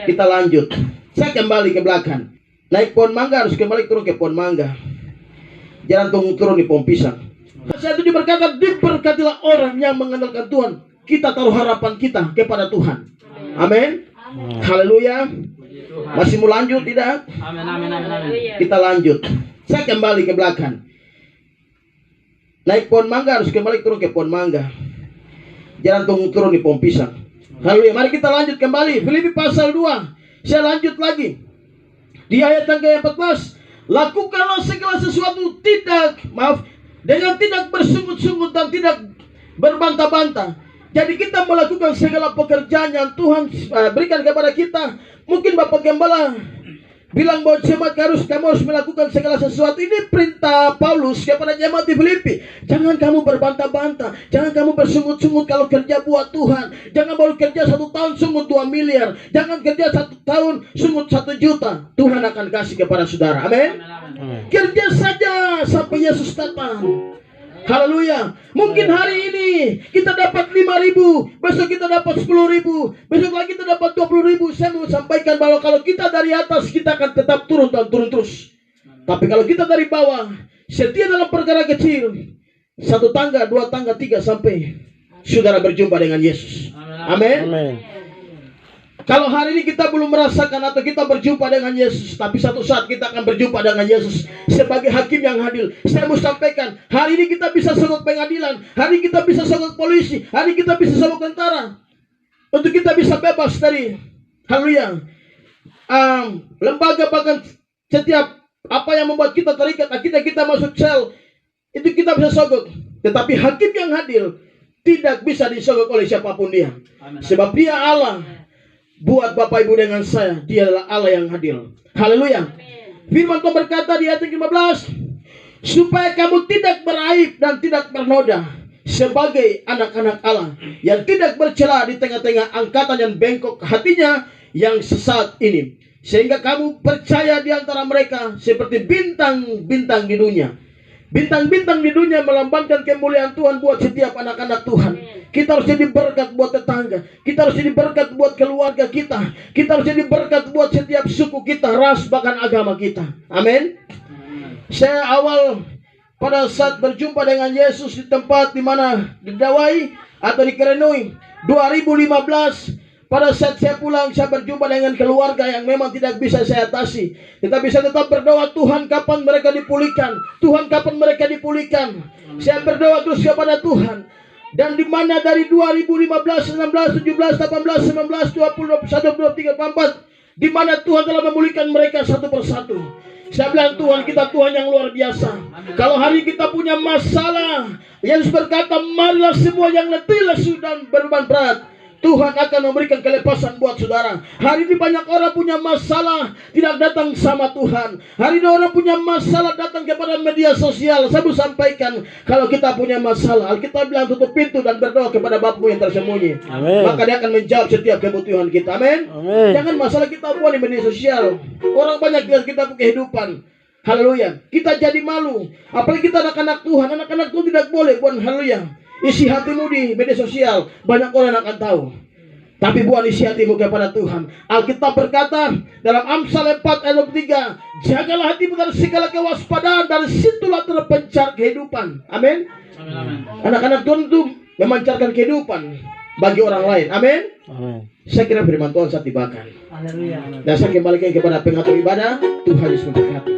Kita lanjut. Saya kembali ke belakang. Naik pohon mangga harus kembali turun ke pohon mangga. Jangan turun di pohon pisang. Saya itu berkata, diberkatilah orang yang mengandalkan Tuhan. Kita taruh harapan kita kepada Tuhan. Amin. Haleluya. Masih mau lanjut tidak? Kita lanjut. Saya kembali ke belakang. Naik pohon mangga harus kembali turun ke pohon mangga. Jangan turun di pohon pisang. Haleluya. Mari kita lanjut kembali. Filipi pasal 2. Saya lanjut lagi. Di ayat yang ke-14. Lakukanlah segala sesuatu dengan tidak bersungut-sungut dan tidak berbantah-bantah. Jadi kita melakukan segala pekerjaan yang Tuhan berikan kepada kita. Mungkin Bapak Gembala bilang bahwa jemaat kamu harus melakukan segala sesuatu. Ini perintah Paulus kepada jemaat di Filipi. Jangan kamu berbantah-bantah. Jangan kamu bersungut-sungut kalau kerja buat Tuhan. Jangan baru kerja 1 tahun sungut 2 miliar. Jangan kerja 1 tahun sungut 1 juta. Tuhan akan kasih kepada saudara. Amin. Kerja saja sampai Yesus datang. Haleluya. Mungkin hari ini kita dapat 5.000, besok kita dapat 10.000, besok lagi kita dapat 20.000. Saya mau sampaikan bahwa kalau kita dari atas, kita akan tetap turun dan turun terus. Tapi kalau kita dari bawah, setia dalam perkara kecil, 1 tangga, 2 tangga, 3 sampai saudara berjumpa dengan Yesus. Amin. Kalau hari ini kita belum merasakan atau kita berjumpa dengan Yesus, tapi satu saat kita akan berjumpa dengan Yesus sebagai hakim yang adil. Saya mau sampaikan, hari ini kita bisa sogok pengadilan, hari ini kita bisa sogok polisi, hari ini kita bisa sogok tentara, untuk kita bisa bebas dari, haleluya, lembaga, bahkan setiap apa yang membuat kita terikat, akhirnya kita masuk sel, itu kita bisa sogok. Tetapi hakim yang adil tidak bisa disogok oleh siapapun dia. Sebab dia Allah. Buat Bapak Ibu dengan saya, dia adalah Allah yang adil. Haleluya. Firman Tuhan berkata di ayat 15, supaya kamu tidak beraib dan tidak bernoda sebagai anak-anak Allah yang tidak bercela di tengah-tengah angkatan yang bengkok hatinya yang sesat ini, sehingga kamu percaya di antara mereka seperti bintang-bintang di dunia. Bintang-bintang di dunia melambangkan kemuliaan Tuhan buat setiap anak-anak Tuhan. Kita harus jadi berkat buat tetangga. Kita harus jadi berkat buat keluarga kita. Kita harus jadi berkat buat setiap suku kita, ras, bahkan agama kita. Amin. Saya awal pada saat berjumpa dengan Yesus di tempat di mana didawai atau dikerenui 2015. Pada saat saya pulang, saya berjumpa dengan keluarga yang memang tidak bisa saya atasi. Kita bisa tetap berdoa, Tuhan kapan mereka dipulihkan? Tuhan kapan mereka dipulihkan? Saya berdoa terus kepada Tuhan. Dan di mana dari 2015, 16, 17, 18, 19, 20, 21, 23, 24, di mana Tuhan telah memulihkan mereka satu persatu. Saya bilang, Tuhan kita Tuhan yang luar biasa. Kalau hari kita punya masalah, Yesus berkata, marilah semua yang letih, lesu dan beban berat, Tuhan akan memberikan kelepasan buat saudara. Hari ini banyak orang punya masalah, tidak datang sama Tuhan. Hari ini orang punya masalah datang kepada media sosial. Saya mau sampaikan, kalau kita punya masalah, Alkitab bilang tutup pintu dan berdoa kepada Bapa yang tersembunyi. Amen. Maka dia akan menjawab setiap kebutuhan kita. Amin. Jangan masalah kita buat di media sosial. Orang banyak lihat kita kehidupan. Haleluya. Kita jadi malu. Apalagi kita anak-anak Tuhan. Anak-anak Tuhan tidak boleh buat haleluya. Isi hatimu di media sosial, banyak orang akan tahu. Tapi buat isi hatimu kepada Tuhan. Alkitab berkata dalam Amsal 4 ayat 3, jagalah hatimu dari segala kewaspadaan, dari situlah terpencar kehidupan. Amin. Anak-anak Tuhan itu memancarkan kehidupan bagi orang lain. Amin. Saya kira firman Tuhan saya tibakan. Dan saya kembalikan kepada pengatur ibadah. Tuhan Yesus memberkati.